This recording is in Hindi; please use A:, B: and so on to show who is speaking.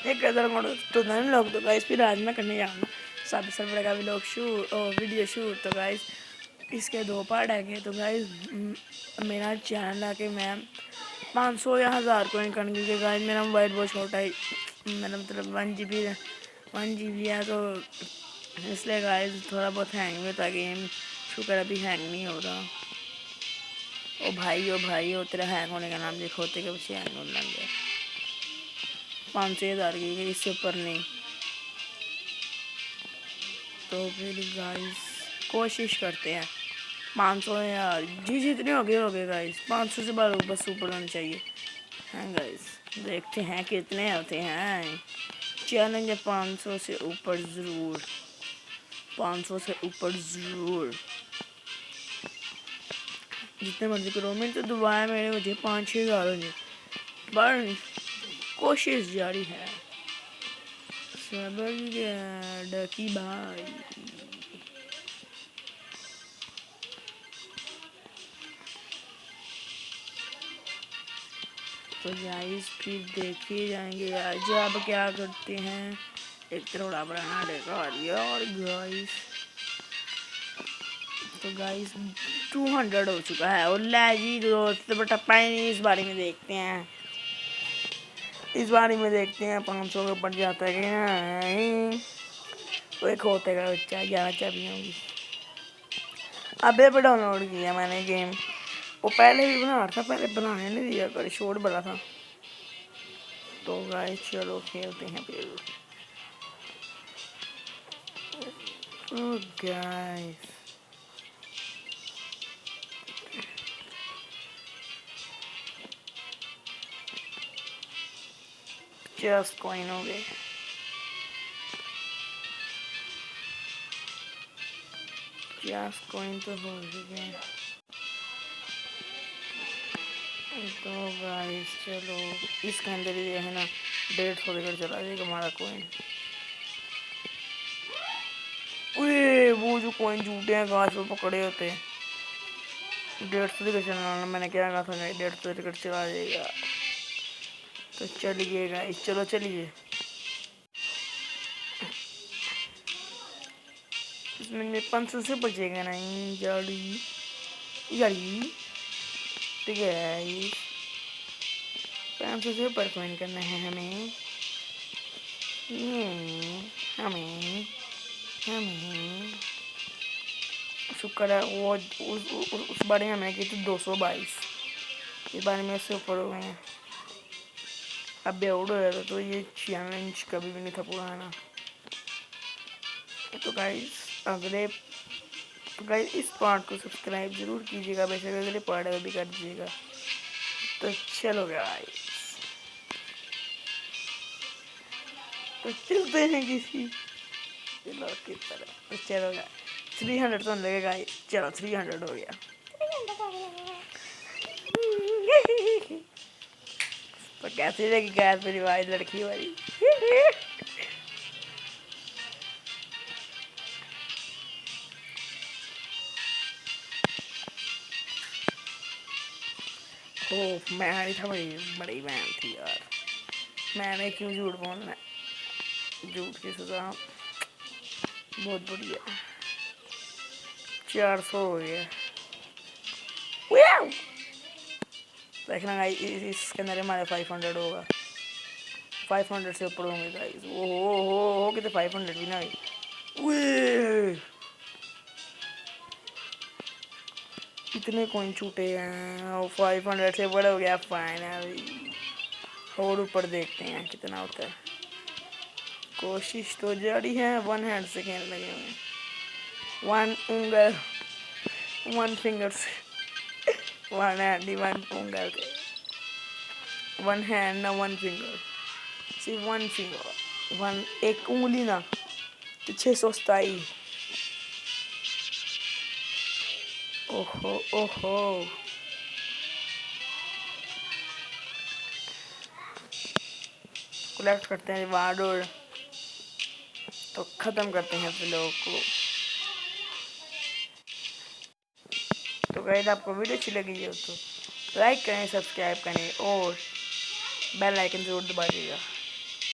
A: एक कदर तो धन लोग तो गाइस फिर आज मैं करने जाऊँगा साथ सर्वर का व्लॉग शूट और वीडियो शूट। तो गाइस इसके 2 पार्ट है। तो गाइस मेरा चैनल आके मैं 500 या 1000 कोइन करने, क्योंकि गाइस मेरा मोबाइल बहुत छोटा है, मेरा मतलब 1 GB है। तो इसलिए गाइस थोड़ा बहुत हैंग में था गेम, शुक्र अभी हैंग नहीं हो रहा। ओ भाई ओ तेरा हैंग होने का नाम देखो, होते के बच्चे हैंग होने लग गया। 500 की, इससे ऊपर नहीं। तो फिर गाइस कोशिश करते हैं 500 यार जी जितने हो गए गाइस, 500 से बस ऊपर होने चाहिए हैं गाइस। देखते हैं कितने होते हैं। चैलेंज है 500 से ऊपर ज़रूर, 500 से ऊपर ज़रूर, जितने मर्जी करो। मेरी तो दुआएं मेरे मुझे 5-6 हज़ार हो जाए, पर कोशिश जारी है। सबर डकी भाई। तो गाइस फिर देखे जाएंगे आज अब क्या करते हैं। एक थोड़ा बनाना देखा यार गाइस। तो गाइस 200 हो चुका है और लैजी दोस्त टप्पा ही नहीं। इस बारे में देखते हैं, 500 के ऊपर जाता है कि नहीं। तो एक होते का बच्चा 11 चाबियाँ होगी। अबे पे डाउनलोड किया मैंने गेम, वो पहले भी बना रहा था, पहले बनाने नहीं दिया कर, शोर बना था। तो गाइस चलो खेलते हैं फिर। Oh guys, just coin हो गए। just coin तो हो चुके हैं। तो गाइस चलो इसके अंदर ही है ना 150 लेकर चला जाएगा हमारा कोइन। ओए वो जो कोइन झूठे हैं घास पे पकड़े होते हैं। 150 लेकर चलाना, मैंने क्या कहा था 150 लेकर चला जाएगा। तो चलिए गाइस चलो चलिए। इसमें 500 से बचेगा नहीं जाड़ी जाड़ी। ठीक है गाइस 500 से ऊपर कॉइन करना है हमें। हमें हमें शुक्र है वो उस बारे में हमने की थी 222, इस बारे में से ऊपर हो गए हैं। अब बेउड हो जाता तो ये चैलेंज कभी भी नहीं था पुराना। तो गाइस इस पार्ट को सब्सक्राइब जरूर कीजिएगा, वैसे अगले पार्ट भी कर दीजिएगा। तो चलो गाइस तो चलते हैं किसी ब्लॉग की तरह। तो चलो गाइस 300 तो लगेगा, चलो 300 हो गया। तो कैसे लगी गाइस मेरी भाई लड़की वाली। ओ मैं नहीं था, बड़ी बड़ी बहन थी यार, मैंने क्यों झूठ बोलना है, झूठ की सजा बहुत बढ़िया। 400 हो गया। देखना गाइस इसके अंदर हमारे 500 होगा, 500 से ऊपर होंगे गाइस। हो कितने 500 भी ना गई। इतने कौन छूटे हैं और 500 से बड़ा हो गया फाइनली। और ऊपर देखते हैं कितना होता है। कोशिश तो जारी है, 1 हैंड से खेलने लगे हुए, 1 उंगल 1 फिंगर से 1 हैंड 1 उंगल 1 हैंड ना 1 फिंगर, सिर्फ 1 फिंगर 1 एक उंगली ना। 627। ओहो ओहो कलेक्ट करते हैं रिवार्ड और तो ख़त्म करते हैं व्लॉग को। तो गाइस आपको वीडियो अच्छी लगी हो तो लाइक करें, सब्सक्राइब करें और बेल आइकन ज़रूर दबाइएगा।